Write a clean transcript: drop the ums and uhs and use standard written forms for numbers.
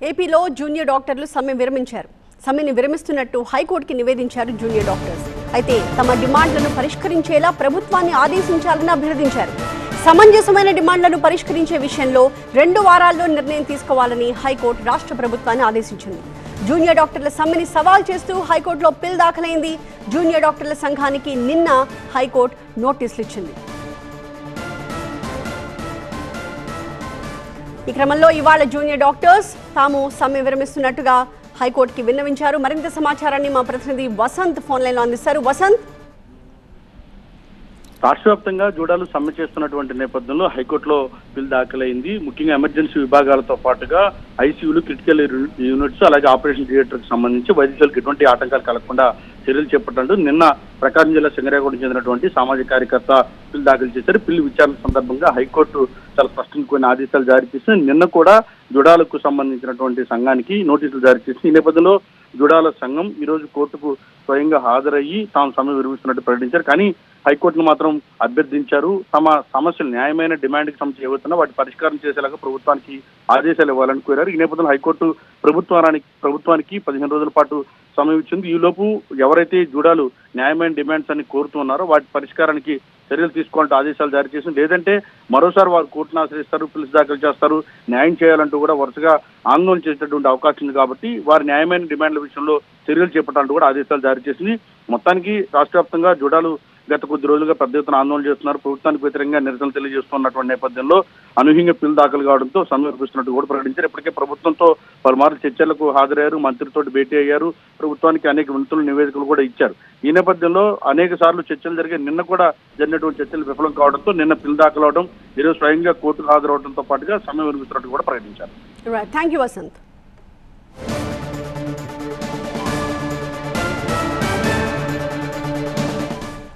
ఏపీలో జూనియర్ డాక్టర్లు సమ్మె విరమించారు. సమ్మెని విరమిస్తున్నట్టు హైకోర్టుకి నివేదించారు జూనియర్ డాక్టర్స్. అయితే తమ డిమాండ్లను పరిష్కరించేలా ప్రభుత్వాన్ని ఆదేశించాలని అభ్యర్థించారు. సమంజసమైన డిమాండ్లను పరిష్కరించే విషయంలో 2 వారాల్లో నిర్ణయం తీసుకోవాలని హైకోర్టు రాష్ట్ర ప్రభుత్వాన్ని ఆదేశించింది. జూనియర్ డాక్టర్ల సమ్మెని సవాల్ చేస్తూ హైకోర్టులో పిల్ దాఖలైంది. జూనియర్ డాక్టర్ల సంఘానికి నిన్న హైకోర్టు నోటీసులు ఇచ్చింది. ఈ క్రమంలో ఇవాళ జూనియర్ డాక్టర్స్ తాము సమ్మె విరమిస్తున్నట్టుగా హైకోర్టుకి విన్నవించారు. మరింత సమాచారాన్ని మా ప్రతినిధి వసంత్ ఫోన్ లైన్ లో అందిస్తారు. వసంత్, రాష్ట్ర వ్యాప్తంగా జూడాలు సమ్మె చేస్తున్నటువంటి నేపథ్యంలో హైకోర్టులో బిల్ దాఖలైంది. ముఖ్యంగా ఎమర్జెన్సీ విభాగాలతో పాటుగా ఐసీయూలు, క్రిటికల్ యూనిట్స్, అలాగే ఆపరేషన్ థియేటర్కి సంబంధించి వైద్యులకు ఎటువంటి ఆటంకాలు కలగకుండా చర్యలు చేపట్టాలంటూ నిన్న ప్రకాశం జిల్లా సింగరేగూడెం చెందినటువంటి సామాజిక కార్యకర్త బిల్ దాఖలు చేశారు. బిల్లు విచారణ సందర్భంగా హైకోర్టు చాలా స్పష్టంగా కొన్ని ఆదేశాలు జారీ చేసి నిన్న కూడా జుడాలకు సంబంధించినటువంటి సంఘానికి నోటీసులు జారీ చేసింది. ఈ నేపథ్యంలో జుడాల సంఘం ఈ రోజు కోర్టుకు స్వయంగా హాజరయ్యి తాము సమ్మె విరమిస్తున్నట్టు ప్రకటించారు. కానీ హైకోర్టును మాత్రం అభ్యర్థించారు. తమ సమస్యలు, న్యాయమైన డిమాండ్కి సంబంధించి ఏవైతున్నా వాటి పరిష్కారం చేసేలాగా ప్రభుత్వానికి ఆదేశాలు ఇవ్వాలని కోరారు. ఈ నేపథ్యంలో హైకోర్టు ప్రభుత్వానికి 15 రోజుల పాటు సమయం ఇచ్చింది. ఈలోపు ఎవరైతే జూడాలు న్యాయమైన డిమాండ్స్ అని కోరుతున్నారో వాటి పరిష్కారానికి చర్యలు తీసుకోవాలంటూ ఆదేశాలు జారీ చేసింది. లేదంటే మరోసారి వారు కోర్టును ఆశ్రయిస్తారు, పిలుసు దాఖలు చేస్తారు, న్యాయం చేయాలంటూ కూడా వరుసగా ఆందోళన చేసేటటువంటి అవకాశం ఉంది. కాబట్టి వారి న్యాయమైన డిమాండ్ల విషయంలో చర్యలు చేపట్టాలంటూ కూడా ఆదేశాలు జారీ చేసింది. మొత్తానికి రాష్ట్ర వ్యాప్తంగా జూడాలు గత కొద్ది రోజులుగా పెద్ద ఎత్తున ఆందోళన చేస్తున్నారు. ప్రభుత్వానికి వ్యతిరేకంగా నిరసనలు తెలియజేస్తున్నటువంటి నేపథ్యంలో అనూహ్యంగా పిల్ దాఖలు కావడంతో సమ్మె విరమిస్తున్నట్టు కూడా ప్రకటించారు. ఇప్పటికే ప్రభుత్వంతో పలుమార్లు చర్చలకు హాజరయ్యారు, మంత్రితో భేటీ అయ్యారు, ప్రభుత్వానికి అనేక వినతులు, నివేదికలు కూడా ఇచ్చారు. ఈ నేపథ్యంలో అనేక సార్లు చర్చలు జరిగాయి. నిన్న కూడా జరిగినటువంటి చర్చలు విఫలం కావడంతో నిన్న పిల్ దాఖలు అవడం, ఈరోజు స్వయంగా కోర్టుకు హాజరవడంతో పాటుగా సమ్మె విరమిస్తున్నట్టు కూడా ప్రకటించారు. Thank you Vasant.